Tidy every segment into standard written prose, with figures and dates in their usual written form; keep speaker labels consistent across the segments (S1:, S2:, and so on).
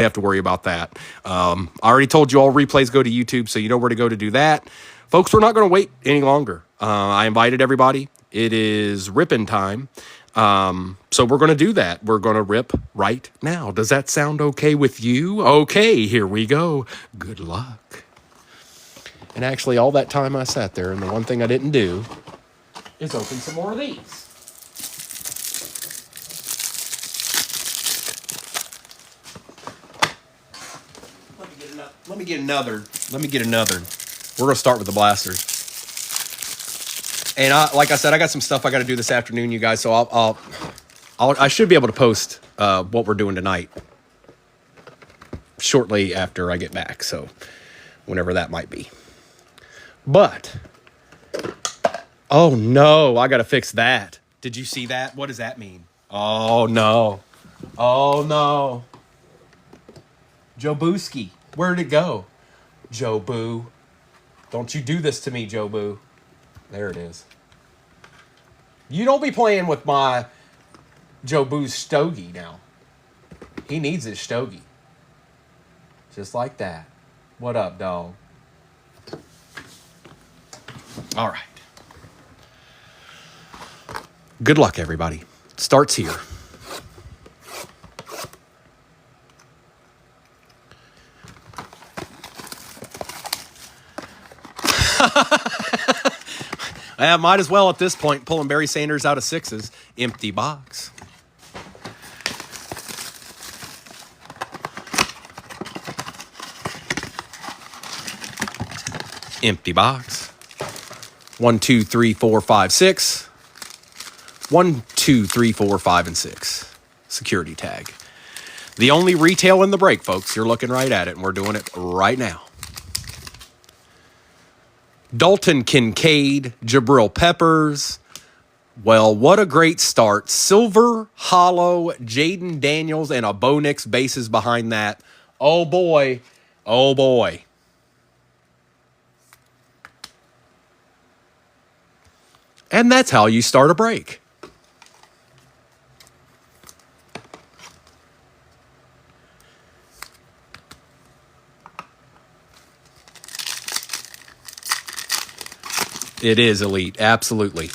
S1: have to worry about that. I already told you all replays go to YouTube, so you know where to go to do that. Folks, we're not going to wait any longer. I invited everybody. It is ripping time. So we're going to do that. We're going to rip right now. Does that sound okay with you? Okay, here we go. Good luck. And actually, all that time I sat there, and the one thing I didn't do is open some more of these. Let me get another. We're going to start with the blasters. And like I said, I got some stuff I got to do this afternoon, you guys. So I should be able to post what we're doing tonight shortly after I get back. So whenever that might be. But, oh no, I got to fix that. Did you see that? What does that mean? Oh no. Oh no. Joe Booski, where'd it go? Joe Boo. Don't you do this to me, Joe Boo. There it is. You don't be playing with my Joe Boo's stogie now. He needs his stogie. Just like that. What up, dog? All right. Good luck, everybody. Starts here. I might as well at this point pulling Barry Sanders out of sixes. Empty box. Empty box. 1, 2, 3, 4, 5, 6. 1, 2, 3, 4, 5, and 6. Security tag. The only retail in the break, folks. You're looking right at it, and we're doing it right now. Dalton Kincaid, Jabril Peppers. Well, what a great start. Silver, Hollow, Jaden Daniels, and a Bo Nix bases behind that. Oh, boy. Oh, boy. And that's how you start a break. It is elite, absolutely.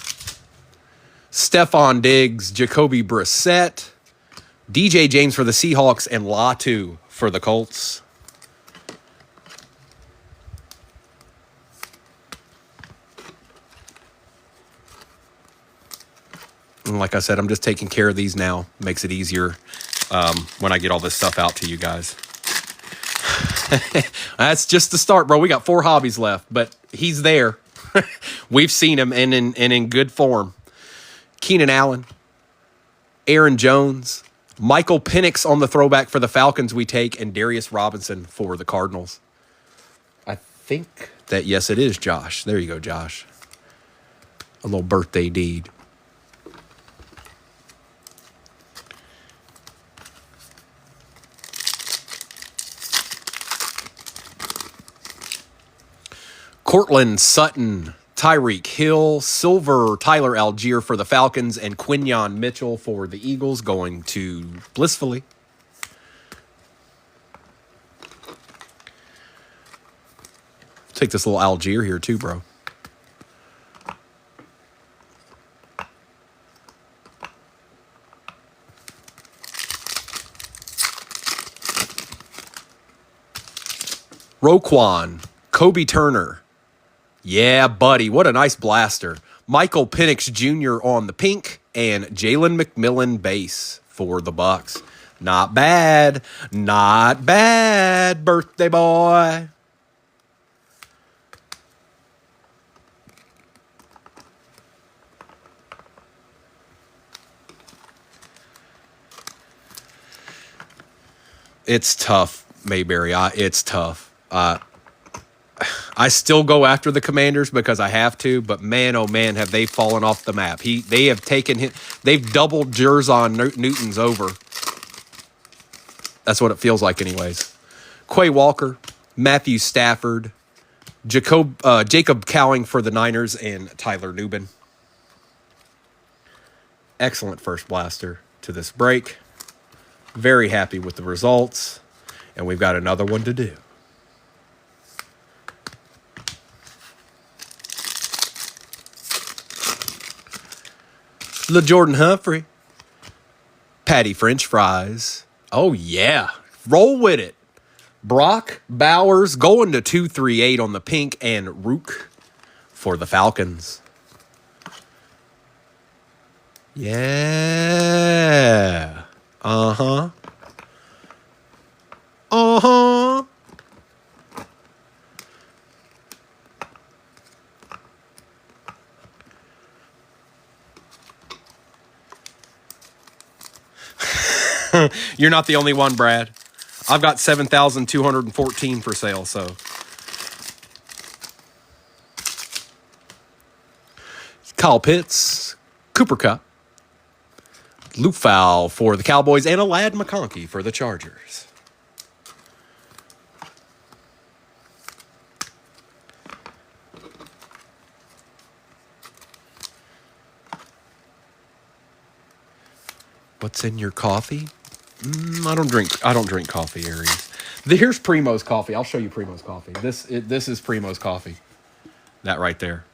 S1: Stephon Diggs, Jacoby Brissett, DJ James for the Seahawks, and Latu for the Colts. And like I said, I'm just taking care of these now. Makes it easier when I get all this stuff out to you guys. That's just the start, bro. We got 4 hobbies left, but he's there. We've seen him and in good form. Keenan Allen, Aaron Jones, Michael Penix on the throwback for the Falcons we take, and Darius Robinson for the Cardinals. I think that, yes, it is Josh. There you go, Josh. A little birthday deed. Cortland Sutton, Tyreek Hill, Silver, Tyler Algier for the Falcons, and Quinyon Mitchell for the Eagles going to Blissfully. Take this little Algier here too, bro. Roquan, Kobe Turner. Yeah, buddy. What a nice blaster. Michael Penix Jr. on the pink and Jalen McMillan base for the Bucks. Not bad. Not bad, birthday boy. It's tough, Mayberry. It's tough. I still go after the Commanders because I have to, but man, oh man, have they fallen off the map. They have taken him. They've doubled Jerzon Newton's over. That's what it feels like, anyways. Quay Walker, Matthew Stafford, Jacob Cowing for the Niners, and Tyler Nubin. Excellent first blaster to this break. Very happy with the results. And we've got another one to do. LaJordan Humphrey. Patty French fries. Oh, yeah. Roll with it. Brock Bowers going to 238 on the pink, and Rook for the Falcons. Yeah. Uh-huh. Uh-huh. You're not the only one, Brad. I've got 7,214 for sale, so. Kyle Pitts, Cooper Kupp, Luke Fowl for the Cowboys, and Alad McConkey for the Chargers. What's in your coffee? I don't drink coffee, Aries. Here's Primo's coffee. I'll show you Primo's coffee. This is Primo's coffee. That right there.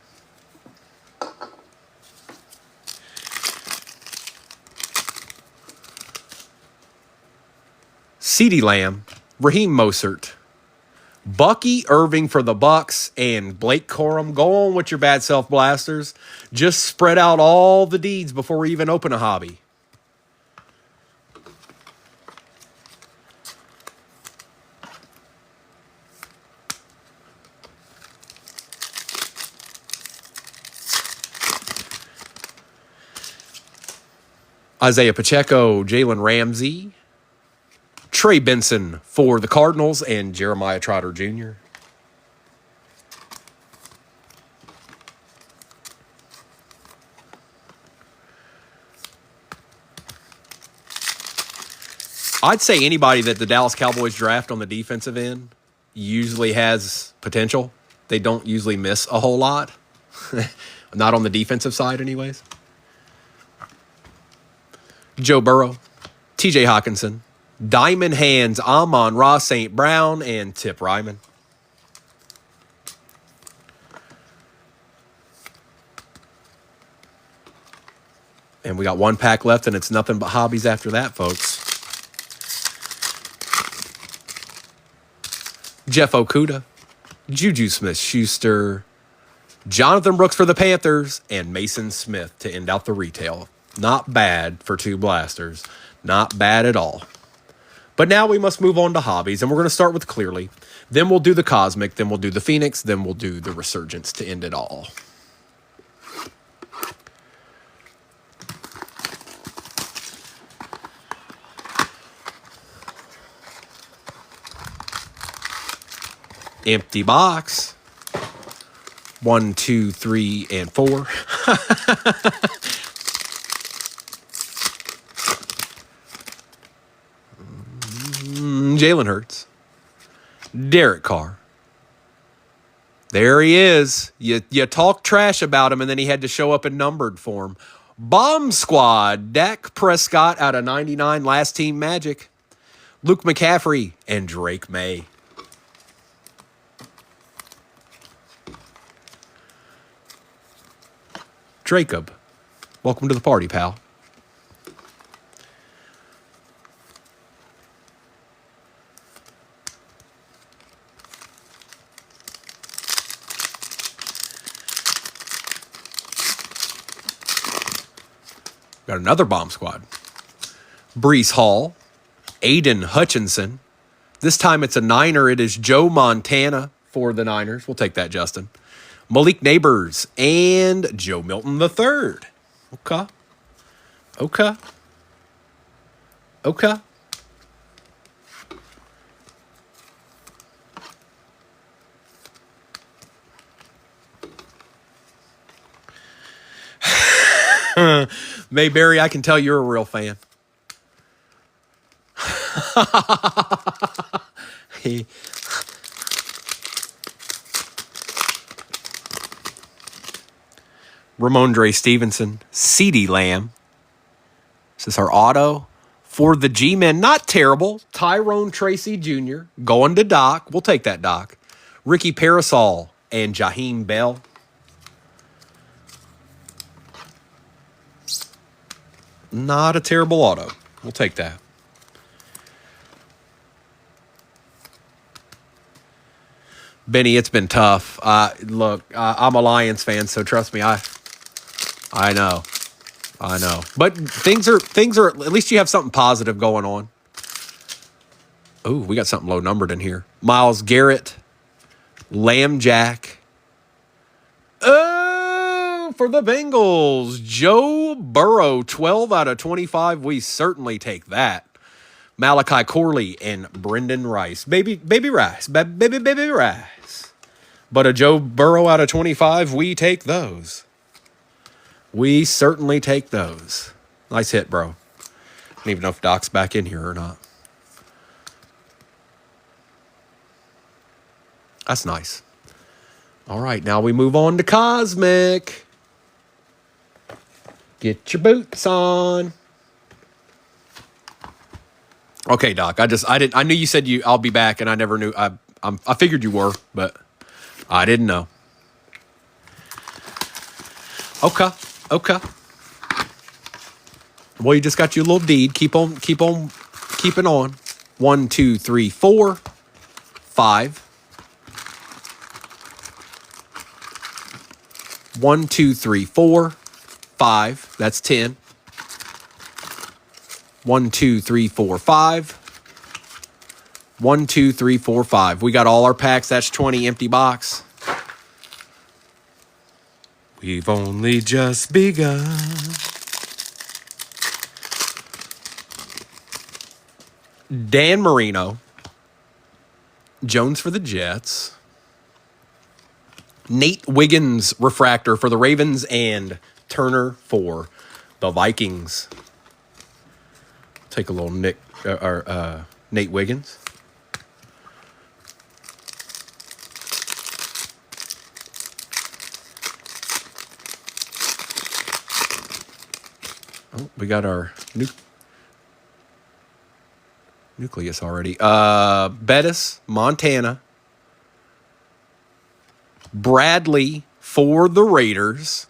S1: CeeDee Lamb, Raheem Mostert, Bucky Irving for the Bucks, and Blake Corum. Go on with your bad self blasters. Just spread out all the deeds before we even open a hobby. Isaiah Pacheco, Jalen Ramsey, Trey Benson for the Cardinals, and Jeremiah Trotter Jr. I'd say anybody that the Dallas Cowboys draft on the defensive end usually has potential. They don't usually miss a whole lot. Not on the defensive side anyways. Joe Burrow, TJ Hawkinson, Diamond Hands, Amon-Ra St. Brown, and Tip Ryman. And we got one pack left, and it's nothing but hobbies after that, folks. Jeff Okudah, Juju Smith-Schuster, Jonathan Brooks for the Panthers, and Mason Smith to end out the retail. Not bad for two blasters. Not bad at all. But now we must move on to hobbies, and we're going to start with Clearly. Then we'll do the Cosmic, then we'll do the Phoenix, then we'll do the Resurgence to end it all. Empty box. 1, 2, 3, and 4. Jalen Hurts, Derek Carr. There he is. You talk trash about him, and then he had to show up in numbered form. Bomb Squad, Dak Prescott out of 99, Last Team Magic. Luke McCaffrey and Drake May. Jacob, welcome to the party, pal. Got another bomb squad. Breece Hall, Aiden Hutchinson. This time it's a Niner. It is Joe Montana for the Niners. We'll take that, Justin. Malik Neighbors and Joe Milton III. Okay. Okay. Okay. Mayberry, I can tell you're a real fan. Ramondre Stevenson, CeeDee Lamb. This is our auto for the G-Men. Not terrible. Tyrone Tracy Jr. going to Doc. We'll take that, Doc. Ricky Parasol and Jaheim Bell. Not a terrible auto. We'll take that. Benny, it's been tough. Look, I'm a Lions fan, so trust me, I know. But things are, at least you have something positive going on. Ooh, we got something low numbered in here. Myles Garrett, Lamb Jack. Oh, for the Bengals, Joe Burrow, 12 out of 25. We certainly take that. Malachi Corley and Brendan Rice. Baby Rice. Baby Rice. But a Joe Burrow out of 25, we take those. We certainly take those. Nice hit, bro. I don't even know if Doc's back in here or not. That's nice. All right, now we move on to Cosmic. Get your boots on. Okay, Doc. I knew you said I'll be back, and I never knew. I figured you were, but I didn't know. Okay. Well, you just got your little deed. Keep on keeping on. 1, 2, 3, 4, 5. 1, 2, 3, 4, 5. That's 10. 1, 2, 3, 4, 5. 1, 2, 3, 4, 5. We got all our packs. That's 20. Empty box. We've only just begun. Dan Marino. Jones for the Jets. Nate Wiggins refractor for the Ravens and Turner for the Vikings. Take a little Nate Wiggins. Oh, we got our nucleus already. Bettis, Montana. Bradley for the Raiders.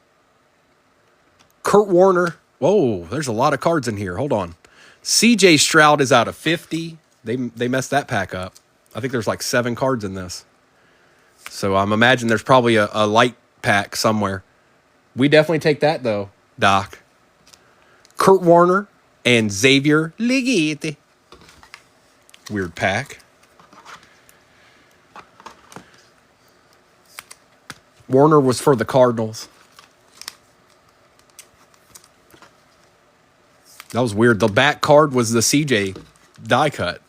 S1: Kurt Warner. Whoa, there's a lot of cards in here. Hold on. CJ Stroud is out of 50. They messed that pack up. I think there's like 7 cards in this. So I'm imagining there's probably a light pack somewhere. We definitely take that though, Doc. Kurt Warner and Xavier Legette. Weird pack. Warner was for the Cardinals. That was weird. The back card was the CJ die cut.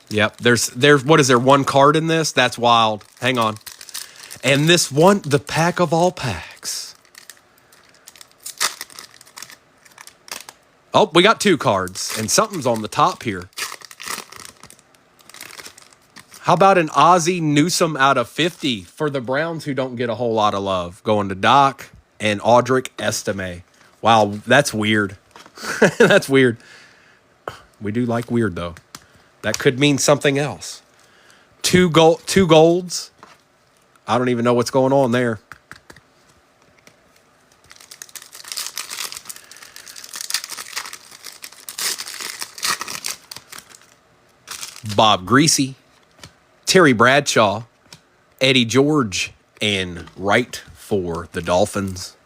S1: Yep. There's what is there, 1 card in this? That's wild. Hang on. And this one, the pack of all packs. Oh, we got 2 cards. And something's on the top here. How about an Ozzie Newsome out of 50 for the Browns who don't get a whole lot of love? Going to Doc and Audric Estime. Wow, that's weird. That's weird. We do like weird, though. That could mean something else. 2 golds. I don't even know what's going on there. Bob Greasy. Terry Bradshaw, Eddie George, and Wright for the Dolphins.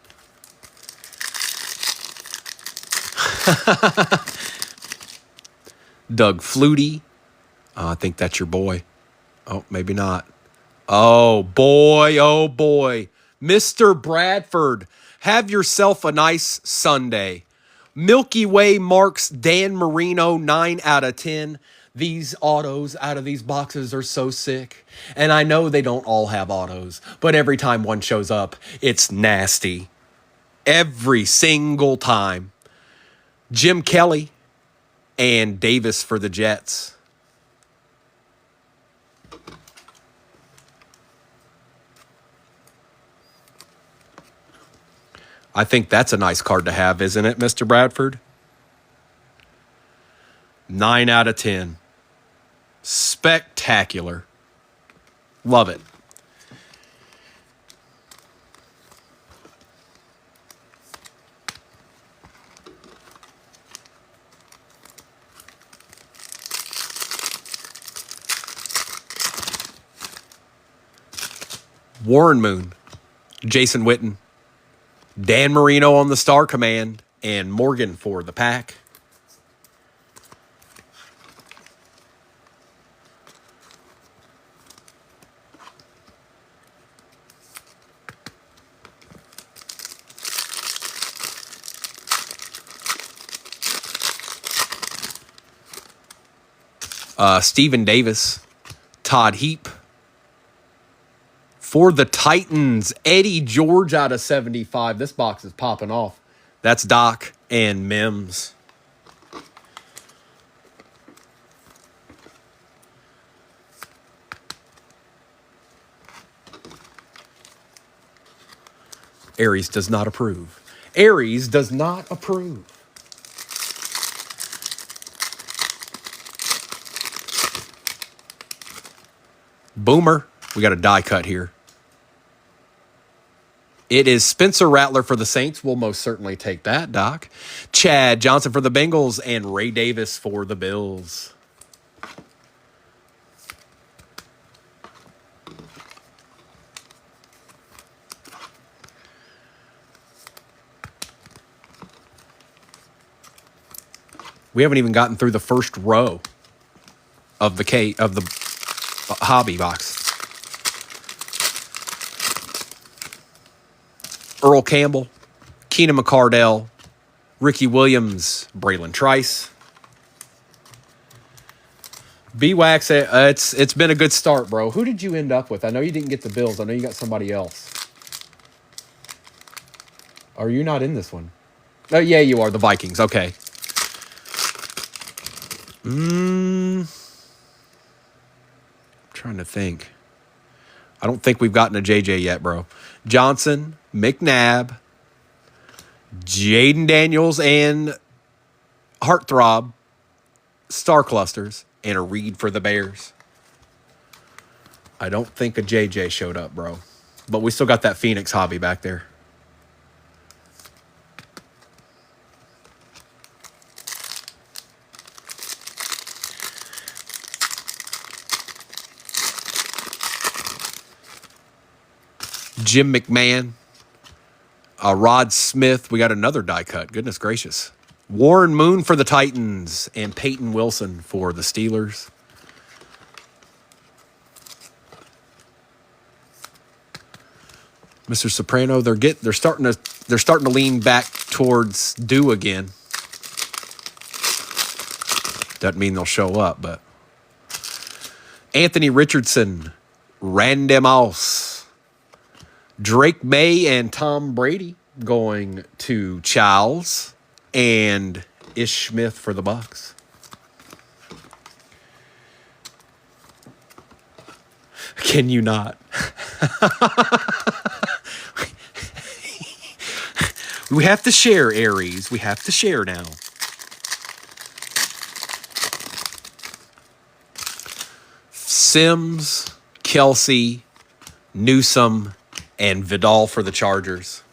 S1: Doug Flutie. I think that's your boy. Oh, maybe not. Oh, boy. Mr. Bradford, have yourself a nice Sunday. Milky Way marks Dan Marino, 9 out of 10. These autos out of these boxes are so sick. And I know they don't all have autos, but every time one shows up, it's nasty. Every single time. Jim Kelly and Davis for the Jets. I think that's a nice card to have, isn't it, Mr. Bradford? 9 out of 10. Spectacular. Love it. Warren Moon, Jason Witten, Dan Marino on the Star Command, and Morgan for the pack. Stephen Davis, Todd Heap. For the Titans, Eddie George out of 75. This box is popping off. That's Doc and Mims. Aries does not approve. Aries does not approve. Boomer. We got a die cut here. It is Spencer Rattler for the Saints. We'll most certainly take that, Doc. Chad Johnson for the Bengals and Ray Davis for the Bills. We haven't even gotten through the first row of the hobby box. Earl Campbell, Keenan McCardell, Ricky Williams, Braylon Trice. B-Wax, it's been a good start, bro. Who did you end up with? I know you didn't get the Bills. I know you got somebody else. Are you not in this one? Oh, yeah, you are. The Vikings. Okay. Trying to think. I don't think we've gotten a JJ yet, bro. Johnson, McNabb, Jaden Daniels, and Heartthrob, Star Clusters, and a Reed for the Bears. I don't think a JJ showed up, bro. But we still got that Phoenix hobby back there. Jim McMahon, Rod Smith. We got another die cut. Goodness gracious. Warren Moon for the Titans and Peyton Wilson for the Steelers. Mr. Soprano, they're starting to lean back towards due again. Doesn't mean they'll show up, but Anthony Richardson, Randy Moss, Drake May and Tom Brady going to Charles, and Ish Smith for the Bucks. Can you not? We have to share, Aries. We have to share now. Sims, Kelsey, Newsome, and Vidal for the Chargers.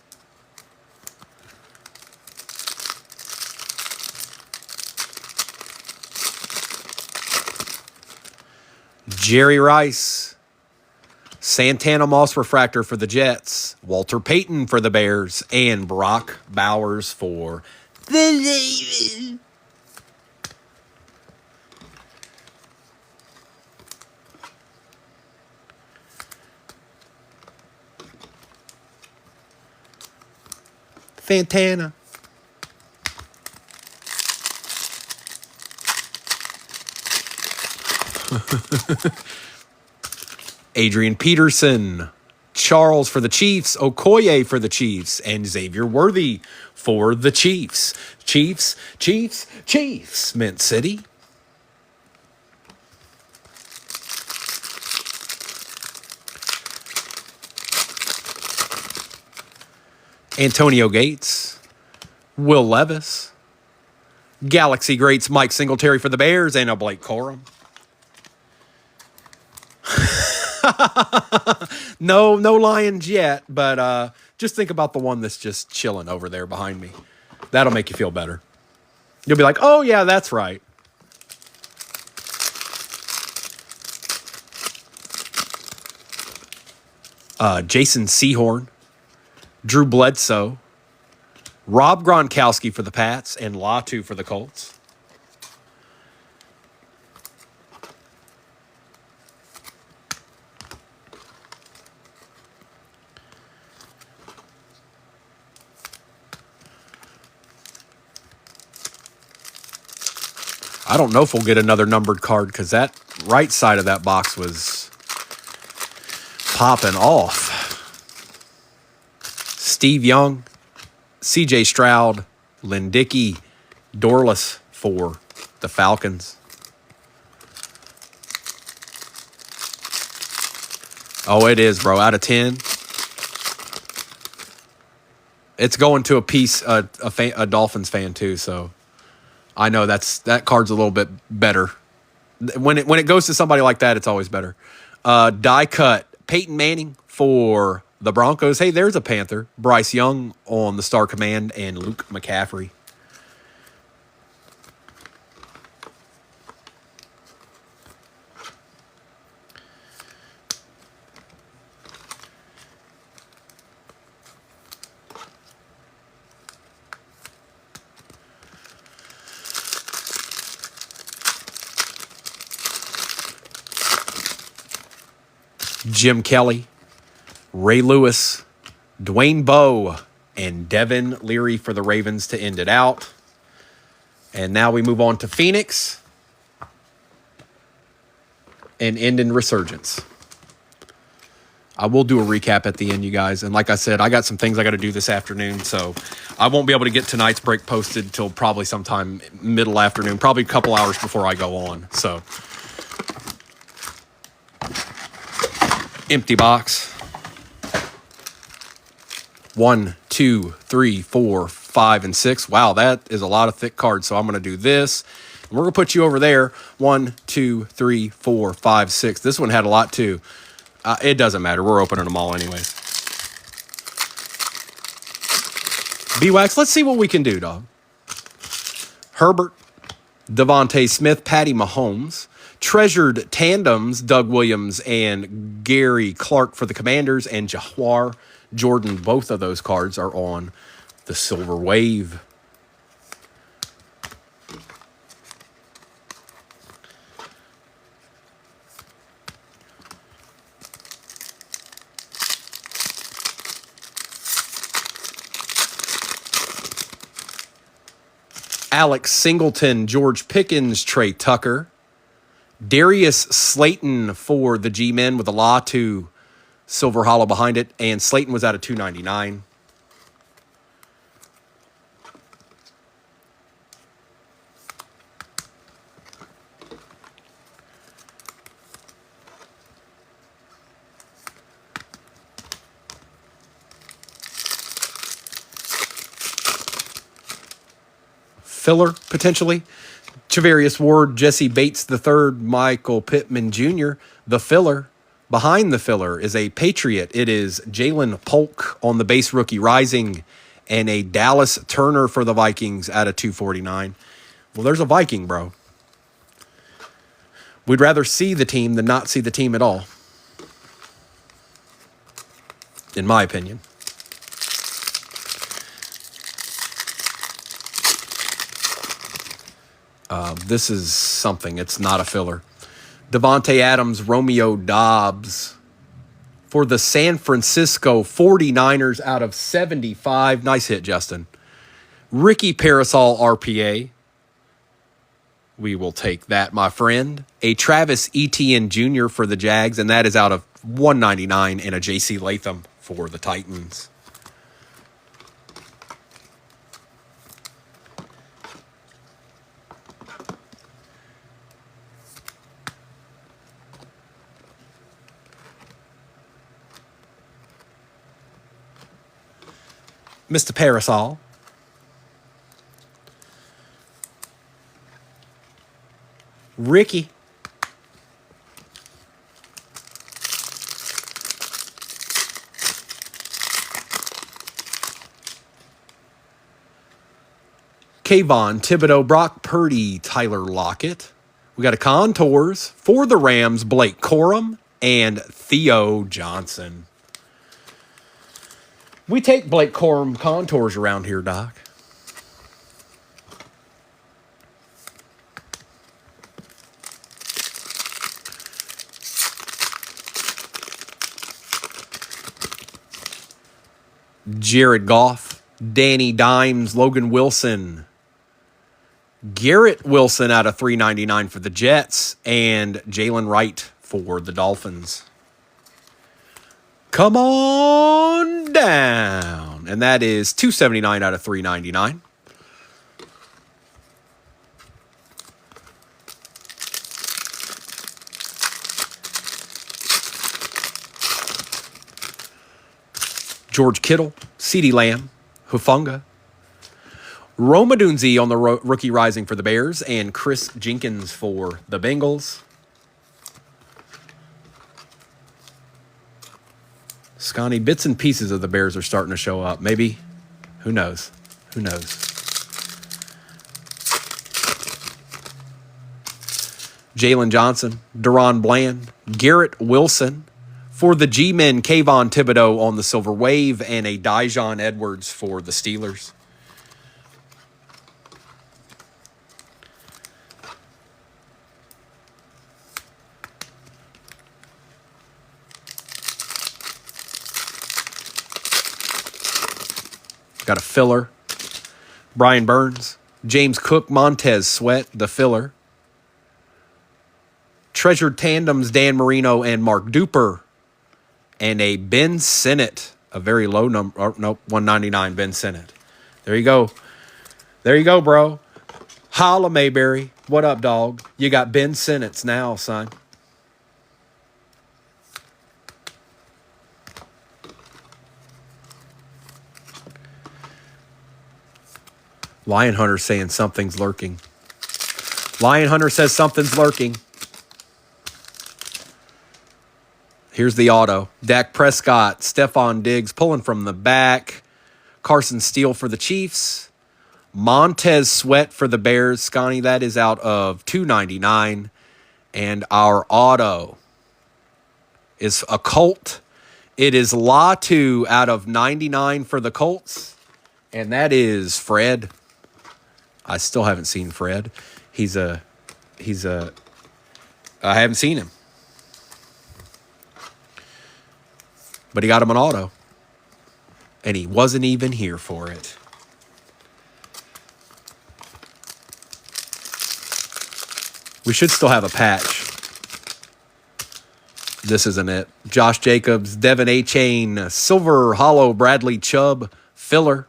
S1: Jerry Rice, Santana Moss Refractor for the Jets, Walter Payton for the Bears, and Brock Bowers for the Ravens. Fantana. Adrian Peterson, Charles for the Chiefs, Okoye for the Chiefs, and Xavier Worthy for the Chiefs. Chiefs, Mint City. Antonio Gates, Will Levis, Galaxy greats Mike Singletary for the Bears, and a Blake Corum. No Lions yet, but just think about the one that's just chilling over there behind me. That'll make you feel better. You'll be like, oh, yeah, that's right. Jason Sehorn, Drew Bledsoe, Rob Gronkowski for the Pats, and Latu for the Colts. I don't know if we'll get another numbered card because that right side of that box was popping off. Steve Young, C.J. Stroud, Lindicki, Dorless for the Falcons. Oh, it is, bro. Out of 10. It's going to a Dolphins fan too, so I know that card's a little bit better. When it goes to somebody like that, it's always better. Die cut Peyton Manning for the Broncos. Hey, there's a Panther. Bryce Young on the Star Command and Luke McCaffrey. Jim Kelly, Ray Lewis, Dwayne Bowe, and Devin Leary for the Ravens to end it out. And now we move on to Phoenix and end in Resurgence. I will do a recap at the end, you guys. And like I said, I got some things I got to do this afternoon, so I won't be able to get tonight's break posted till probably sometime middle afternoon, probably a couple hours before I go on. So empty box. 1, 2, 3, 4, 5, and 6. Wow, that is a lot of thick cards. So I'm going to do this. And we're going to put you over there. 1, 2, 3, 4, 5, 6. This one had a lot too. It doesn't matter. We're opening them all anyways. B-Wax, let's see what we can do, dog. Herbert, Devontae Smith, Patty Mahomes. Treasured tandems, Doug Williams and Gary Clark for the Commanders, and Jahwar Jordan. Both of those cards are on the Silver Wave. Alex Singleton, George Pickens, Trey Tucker. Darius Slayton for the G-Men with a Latu silver hollow behind it. And Slayton was out of $2.99. Filler, potentially. Charvarius Ward, Jesse Bates III, Michael Pittman Jr. The filler. Behind the filler is a Patriot. It is Jalen Polk on the base rookie rising, and a Dallas Turner for the Vikings out of $2.49. Well, there's a Viking, bro. We'd rather see the team than not see the team at all, in my opinion. This is something. It's not a filler. Devontae Adams, Romeo Dobbs for the San Francisco 49ers out of 75. Nice hit, Justin. Ricky Parasol RPA. We will take that, my friend. A Travis Etienne Jr. for the Jags, and that is out of 199, and a J.C. Latham for the Titans. Mr. Parasol. Ricky. Kayvon, Thibodeau, Brock Purdy, Tyler Lockett. We got a Contours for the Rams, Blake Corum and Theo Johnson. We take Blake Corum Contours around here, Doc. Jared Goff, Danny Dimes, Logan Wilson, Garrett Wilson out of $3.99 for the Jets, and Jalen Wright for the Dolphins. Come on down. And that is $2.79 out of $3.99. George Kittle, CeeDee Lamb, Hufanga, Roma Dunze on the rookie rising for the Bears, and Chris Jenkins for the Bengals. Scotty, bits and pieces of the Bears are starting to show up. Maybe. Who knows? Who knows? Jalen Johnson, Deron Bland, Garrett Wilson. For the G-Men, Kayvon Thibodeau on the Silver Wave, and a Dijon Edwards for the Steelers. Got a filler. Brian Burns. James Cook, Montez Sweat, the filler. Treasured Tandems, Dan Marino and Mark Duper. And a Ben Sinnott, a very low number. Oh, nope, 199 Ben Sinnott. There you go. There you go, bro. Holla, Mayberry. What up, dog? You got Ben Sinnotts now, son. Lion Hunter saying something's lurking. Lion Hunter says something's lurking. Here's the auto. Dak Prescott, Stephon Diggs pulling from the back. Carson Steele for the Chiefs. Montez Sweat for the Bears. Scotty, that is out of $2.99. And our auto is a Colt. It is Latu out of 99 for the Colts. And that is Fred. I still haven't seen Fred. I haven't seen him. But he got him an auto. And he wasn't even here for it. We should still have a patch. This isn't it. Josh Jacobs, Devin A-Chain, Silver Hollow, Bradley Chubb, filler.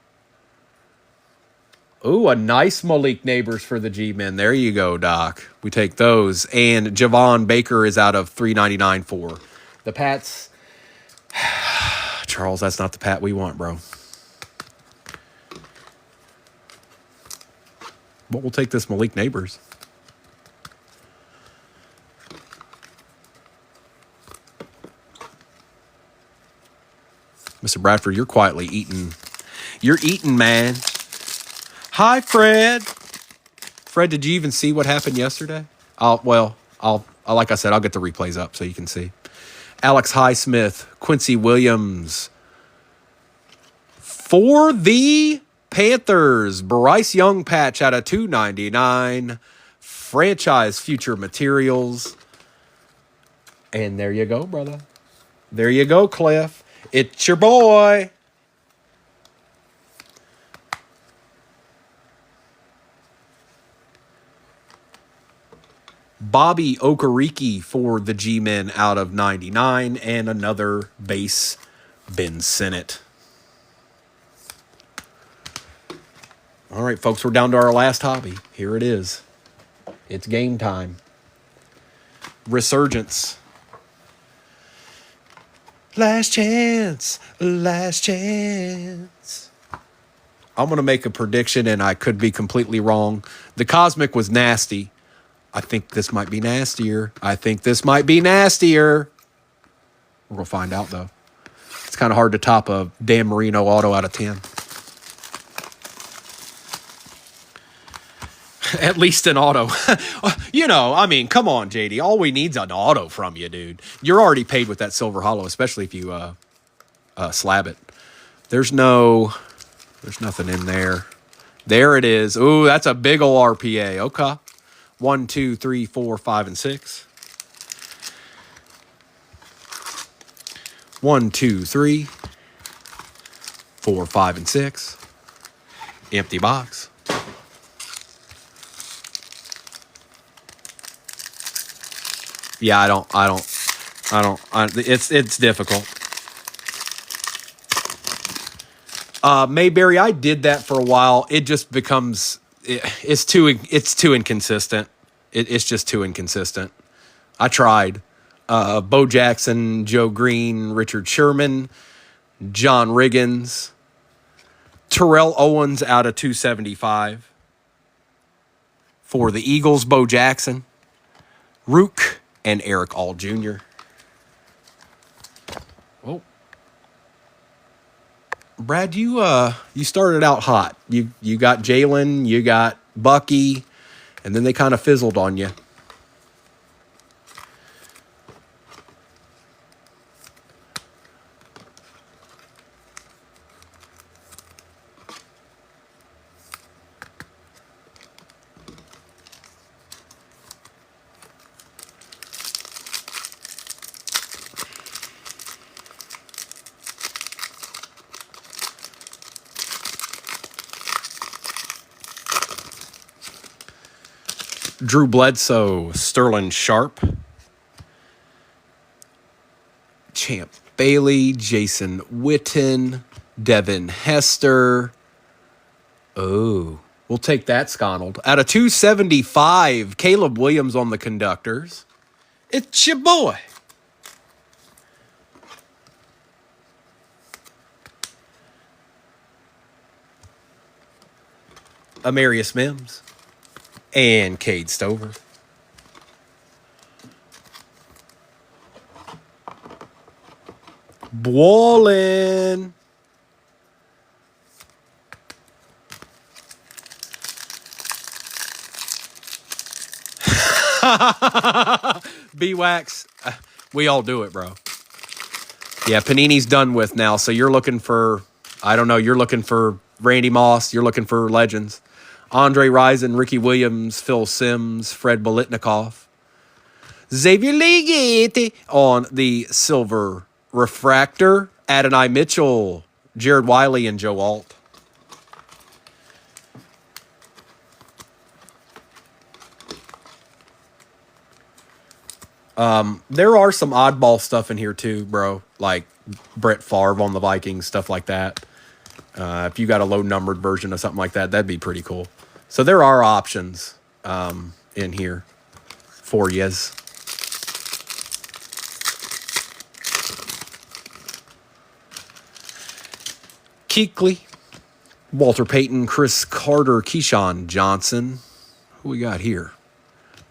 S1: Ooh, a nice Malik Neighbors for the G-Men. There you go, Doc. We take those. And Javon Baker is out of $3.99 for the Pats. Charles, that's not the Pat we want, bro. But we'll take this Malik Neighbors. Mr. Bradford, you're quietly eating. You're eating, man. Hi, Fred. Fred, did you even see what happened yesterday? Like I said, I'll get the replays up so you can see. Alex Highsmith, Quincy Williams. For the Panthers, Bryce Young patch out of $2.99. Franchise Future Materials. And there you go, brother. There you go, Cliff. It's your boy. Bobby Okereke for the G-Men out of 99. And another base Ben Sinnott. All right, folks, we're down to our last hobby. Here it is. It's game time. Resurgence. Last chance. Last chance. I'm going to make a prediction, and I could be completely wrong. The Cosmic was nasty. I think this might be nastier. We're going to find out, though. It's kind of hard to top a Dan Marino auto out of 10. At least an auto. I mean, come on, JD. All we need's an auto from you, dude. You're already paid with that silver hollow, especially if you slab it. There's nothing in there. There it is. Ooh, that's a big ol' RPA. Okay. 1, 2, 3, 4, 5, and 6. 1, 2, 3, 4, 5, and 6. Empty box. Yeah, it's difficult. Mayberry, I did that for a while. It just becomes, it's too inconsistent. It's just too inconsistent. I tried. Bo Jackson, Joe Green, Richard Sherman, John Riggins, Terrell Owens out of 275. For the Eagles, Bo Jackson, Rook, and Eric All Jr. Oh, Brad, you started out hot. You got Jalen, you got Bucky, and then they kind of fizzled on you. Drew Bledsoe, Sterling Sharp, Champ Bailey, Jason Witten, Devin Hester. Oh, we'll take that, Sconald. Out of 275, Caleb Williams on the conductors. It's your boy. Amarius Mims. And Cade Stover. Ballin'. B-Wax. We all do it, bro. Yeah, Panini's done with now. So you're looking for, I don't know, you're looking for Randy Moss. You're looking for legends. Andre Rison, Ricky Williams, Phil Simms, Fred Bolitnikoff, Xavier Leggett on the silver refractor, Adonai Mitchell, Jared Wiley, and Joe Alt. There are some oddball stuff in here too, bro, like Brett Favre on the Vikings, stuff like that. If you got a low-numbered version of something like that, that'd be pretty cool. So there are options in here for yous. Kuechly, Walter Payton, Chris Carter, Keyshawn Johnson. Who we got here?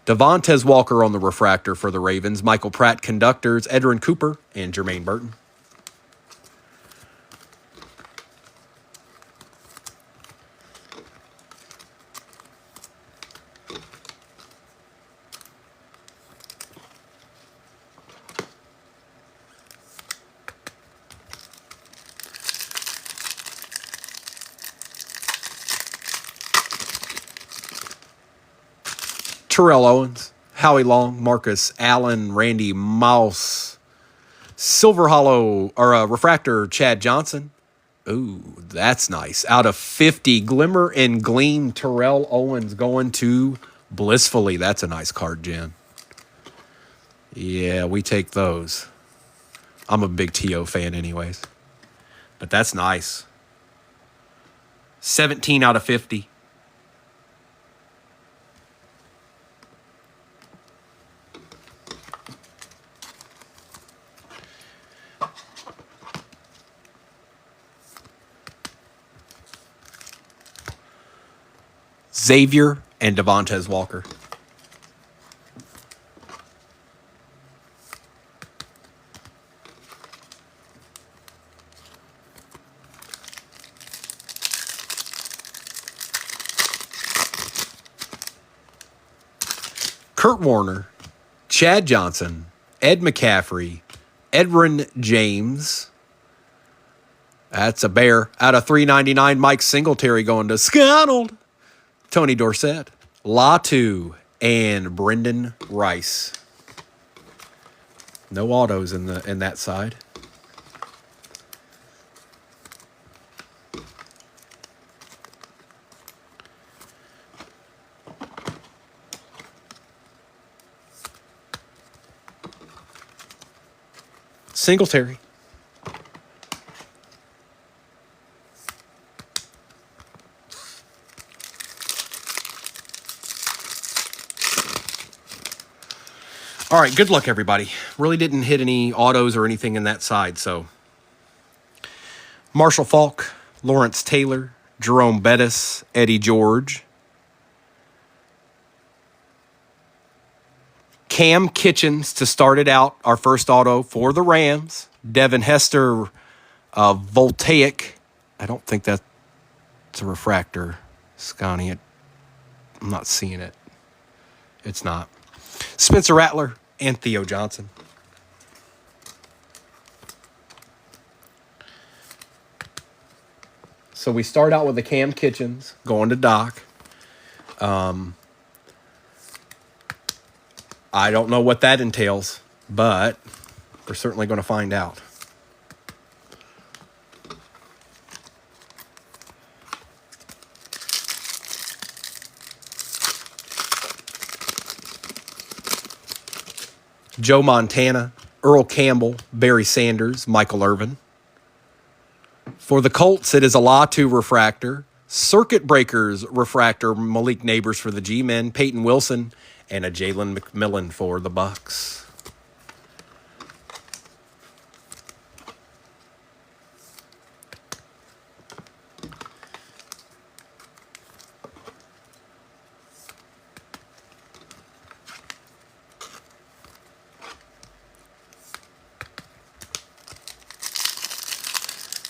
S1: Devontae Walker on the refractor for the Ravens. Michael Pratt, conductors. Edrin Cooper and Jermaine Burton. Terrell Owens, Howie Long, Marcus Allen, Randy Mouse, Silver Hollow, or Refractor, Chad Johnson. Ooh, that's nice. Out of 50, Glimmer and Gleam, Terrell Owens going to Blissfully. That's a nice card, Jen. Yeah, we take those. I'm a big T.O. fan anyways. But that's nice. 17 out of 50. Xavier and Devontae Walker. Kurt Warner, Chad Johnson, Ed McCaffrey, Edwin James. That's a bear. Out of 399, Mike Singletary going to Scotland. Tony Dorsett, Latu, and Brendan Rice. No autos in that side. Singletary. All right, good luck, everybody. Really didn't hit any autos or anything in that side, so. Marshall Faulk, Lawrence Taylor, Jerome Bettis, Eddie George. Cam Kitchens to start it out, our first auto for the Rams. Devin Hester, Voltaic. I don't think that's a refractor, Scotty. I'm not seeing it. It's not. Spencer Rattler and Theo Johnson. So we start out with the Cam Kitchens going to Doc. I don't know what that entails, but we're certainly going to find out. Joe Montana, Earl Campbell, Barry Sanders, Michael Irvin. For the Colts, it is a Latu refractor, Circuit Breakers refractor, Malik Neighbors for the G-Men, Peyton Wilson, and a Jalen McMillan for the Bucks.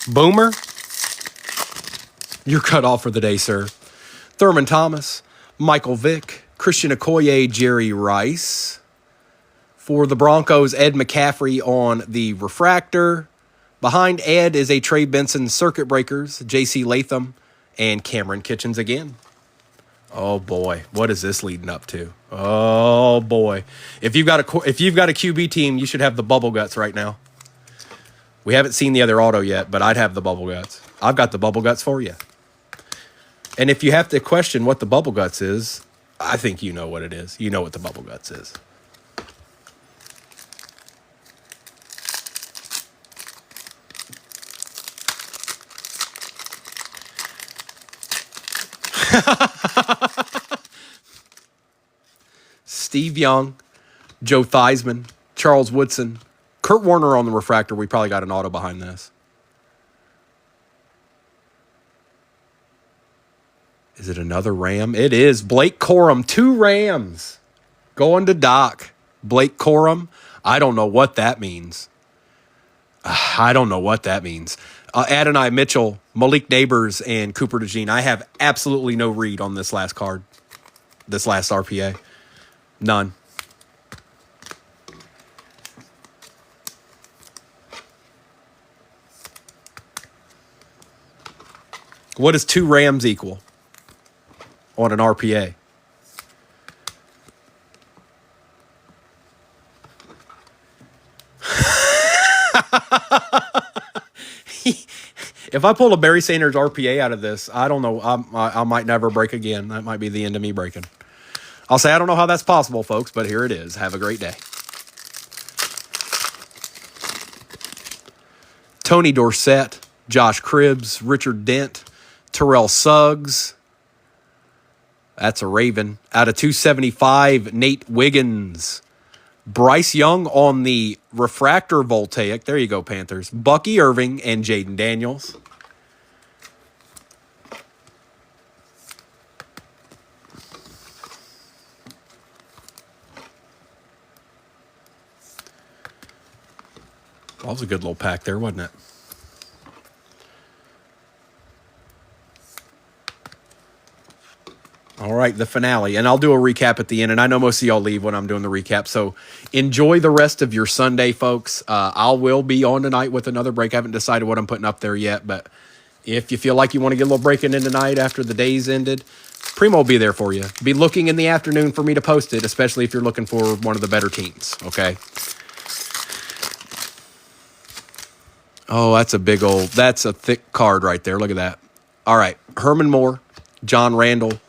S1: Boomer, you're cut off for the day, sir. Thurman Thomas, Michael Vick, Christian Okoye, Jerry Rice. For the Broncos, Ed McCaffrey on the refractor. Behind Ed is a Trey Benson Circuit Breakers, J.C. Latham, and Cameron Kitchens again. Oh boy, what is this leading up to? Oh boy, if you've got a QB team, you should have the bubble guts right now. We haven't seen the other auto yet, but I'd have the bubble guts. I've got the bubble guts for you. And if you have to question what the bubble guts is, I think you know what it is. You know what the bubble guts is. Steve Young, Joe Theismann, Charles Woodson, Kurt Warner on the refractor. We probably got an auto behind this. Is it another Ram? It is. Blake Corum, 2 Rams. Going to Doc. Blake Corum. I don't know what that means. Adonai Mitchell, Malik Neighbors, and Cooper DeJean. I have absolutely no read on this last card. This last RPA. None. What does 2 Rams equal on an RPA? If I pull a Barry Sanders RPA out of this, I don't know. I might never break again. That might be the end of me breaking. I'll say I don't know how that's possible, folks, but here it is. Have a great day. Tony Dorsett, Josh Cribbs, Richard Dent, Terrell Suggs. That's a Raven. Out of 275, Nate Wiggins. Bryce Young on the refractor Voltaic. There you go, Panthers. Bucky Irving and Jaden Daniels. That was a good little pack there, wasn't it? All right, the finale. And I'll do a recap at the end. And I know most of y'all leave when I'm doing the recap. So enjoy the rest of your Sunday, folks. I will be on tonight with another break. I haven't decided what I'm putting up there yet. But if you feel like you want to get a little breaking in tonight after the day's ended, Primo will be there for you. Be looking in the afternoon for me to post it, especially if you're looking for one of the better teams, okay? Oh, that's a thick card right there. Look at that. All right, Herman Moore, John Randall,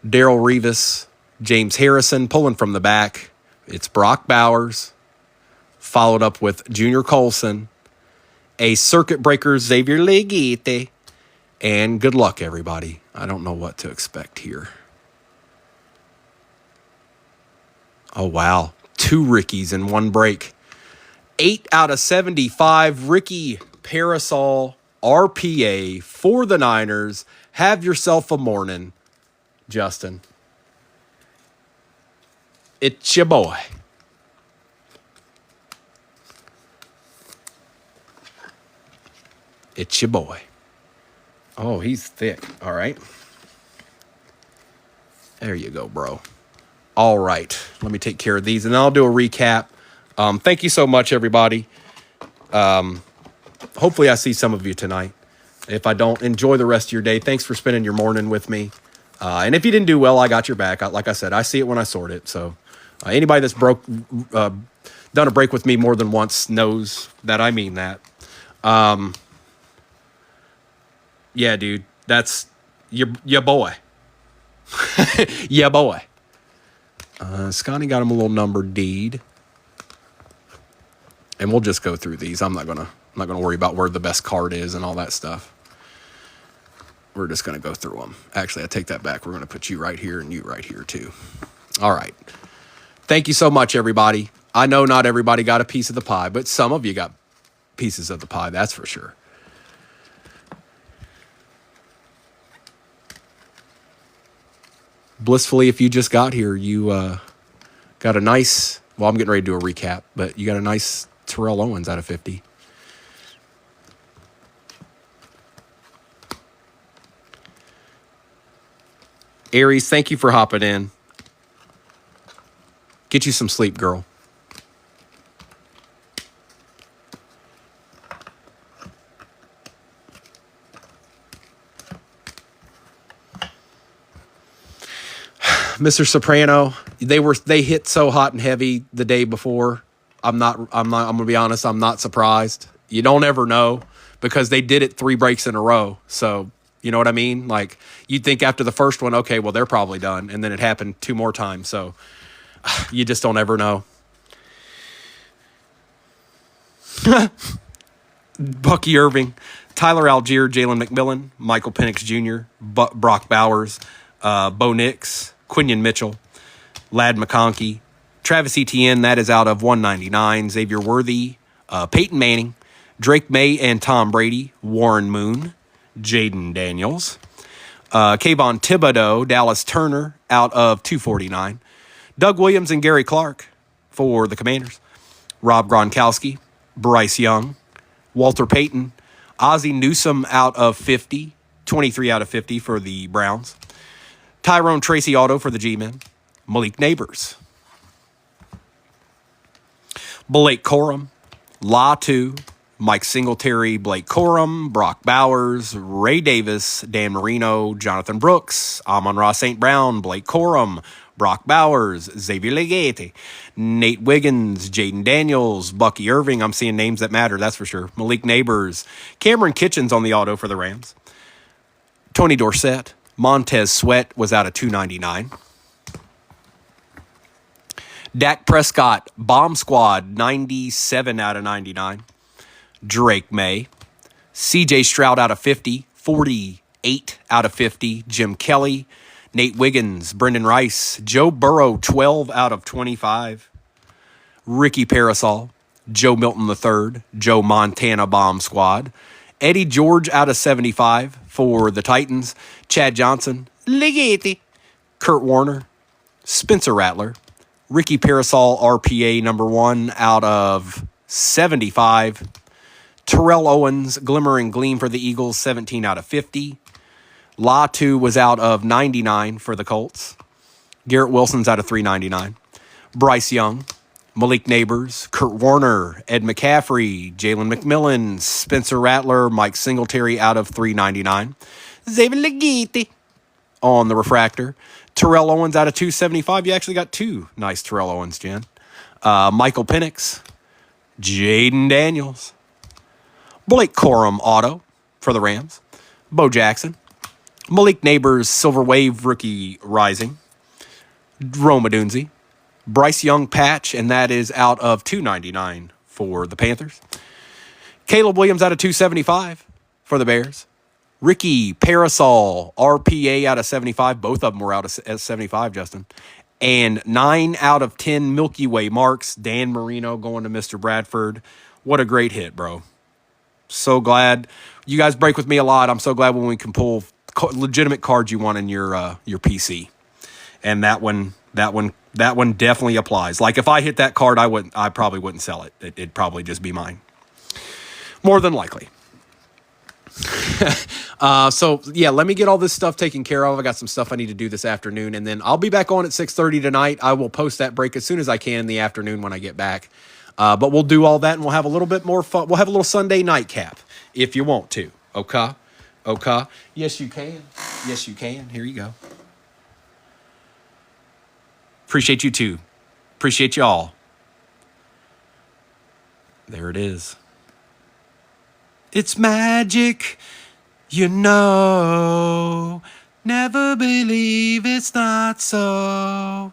S1: Darrell Revis, James Harrison pulling from the back. It's Brock Bowers, followed up with Junior Colson, a circuit breaker Xavier Legate, and good luck, everybody. I don't know what to expect here. Oh, wow. 2 Rickies in one break. 8 out of 75. Ricky Parasol, RPA for the Niners. Have yourself a morning, Justin. It's your boy. It's your boy. Oh, he's thick. All right. There you go, bro. All right. Let me take care of these, and then I'll do a recap. Thank you so much, everybody. Hopefully I see some of you tonight. If I don't, enjoy the rest of your day. Thanks for spending your morning with me. And if you didn't do well, I got your back. Like I said, I see it when I sort it. So anybody that's done a break with me more than once knows that I mean that. Yeah, dude, that's your boy. Yeah, boy. Scotty got him a little numbered deed. And we'll just go through these. I'm not gonna worry about where the best card is and all that stuff. We're just gonna go through them. Actually, I take that back. We're gonna put you right here and you right here too. All right. Thank you so much, everybody. I know not everybody got a piece of the pie, but some of you got pieces of the pie. That's for sure. Blissfully, if you just got here, you got a nice. Well, I'm getting ready to do a recap, but you got a nice Terrell Owens out of 50. Aries, thank you for hopping in. Get you some sleep, girl. Mr. Soprano, they hit so hot and heavy the day before. I'm gonna be honest, I'm not surprised. You don't ever know because they did it 3 breaks in a row. So, you know what I mean? Like, you'd think after the first one, okay, well, they're probably done. And then it happened 2 more times. So you just don't ever know. Bucky Irving, Tyler Algier, Jalen McMillan, Michael Penix Jr., Brock Bowers, Bo Nix, Quinion Mitchell, Ladd McConkey, Travis Etienne, that is out of 199, Xavier Worthy, Peyton Manning, Drake May and Tom Brady, Warren Moon, Jaden Daniels, Kayvon Thibodeau, Dallas Turner, out of 249, Doug Williams and Gary Clark for the Commanders, Rob Gronkowski, Bryce Young, Walter Payton, Ozzie Newsome out of 50, 23 out of 50 for the Browns, Tyrone Tracy Auto for the G-Men, Malik Neighbors, Blake Corum, Latu, Mike Singletary, Blake Corum, Brock Bowers, Ray Davis, Dan Marino, Jonathan Brooks, Amon-Ra St. Brown, Blake Corum, Brock Bowers, Xavier Legate, Nate Wiggins, Jaden Daniels, Bucky Irving. I'm seeing names that matter, that's for sure. Malik Neighbors, Cameron Kitchens on the auto for the Rams, Tony Dorsett, Montez Sweat was out of 299. Dak Prescott, Bomb Squad, 97 out of 99. Drake May. CJ Stroud out of 50, 48 out of 50. Jim Kelly, Nate Wiggins, Brendan Rice, Joe Burrow, 12 out of 25. Ricky Parasol, Joe Milton III, Joe Montana Bomb Squad. Eddie George out of 75 for the Titans. Chad Johnson, Legate. Kurt Warner, Spencer Rattler. Ricky Parasol, RPA number 1 out of 75. Terrell Owens, Glimmer and Gleam for the Eagles, 17 out of 50. Latu was out of 99 for the Colts. Garrett Wilson's out of 399. Bryce Young, Malik Neighbors, Kurt Warner, Ed McCaffrey, Jalen McMillan, Spencer Rattler, Mike Singletary out of 399. Xavier Legete on the refractor. Terrell Owens out of 275. You actually got two nice Terrell Owens, Jen. Michael Penix, Jaden Daniels, Blake Corum auto for the Rams. Bo Jackson, Malik Neighbors Silver Wave rookie rising. Rome Odunze, Bryce Young patch, and that is out of 299 for the Panthers. Caleb Williams out of 275 for the Bears. Ricky Parasol, RPA out of 75. Both of them were out of 75, Justin. And 9 out of 10 Milky Way marks. Dan Marino going to Mr. Bradford. What a great hit, bro. So glad. You guys break with me a lot. I'm so glad when we can pull legitimate cards you want in your PC. And that one definitely applies. Like if I hit that card, I probably wouldn't sell it. It'd probably just be mine. More than likely. So yeah, let me get all this stuff taken care of. I got some stuff I need to do this afternoon, and then I'll be back on at 6:30 tonight. I will post that break as soon as I can in the afternoon when I get back. But we'll do all that, and we'll have a little bit more fun. We'll have a little Sunday nightcap if you want to. Okay? Okay? Yes, you can. Yes, you can. Here you go. Appreciate you too. Appreciate y'all. There it is. It's magic, you know. Never believe it's not so.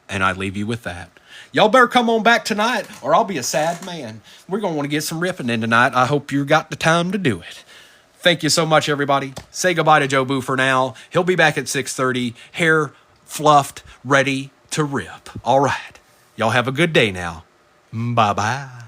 S1: And I leave you with that. Y'all better come on back tonight, or I'll be a sad man. We're going to want to get some ripping in tonight. I hope you got the time to do it. Thank you so much, everybody. Say goodbye to Joe Boo for now. He'll be back at 6:30. Hair fluffed, ready to rip. All right. Y'all have a good day now. Bye-bye.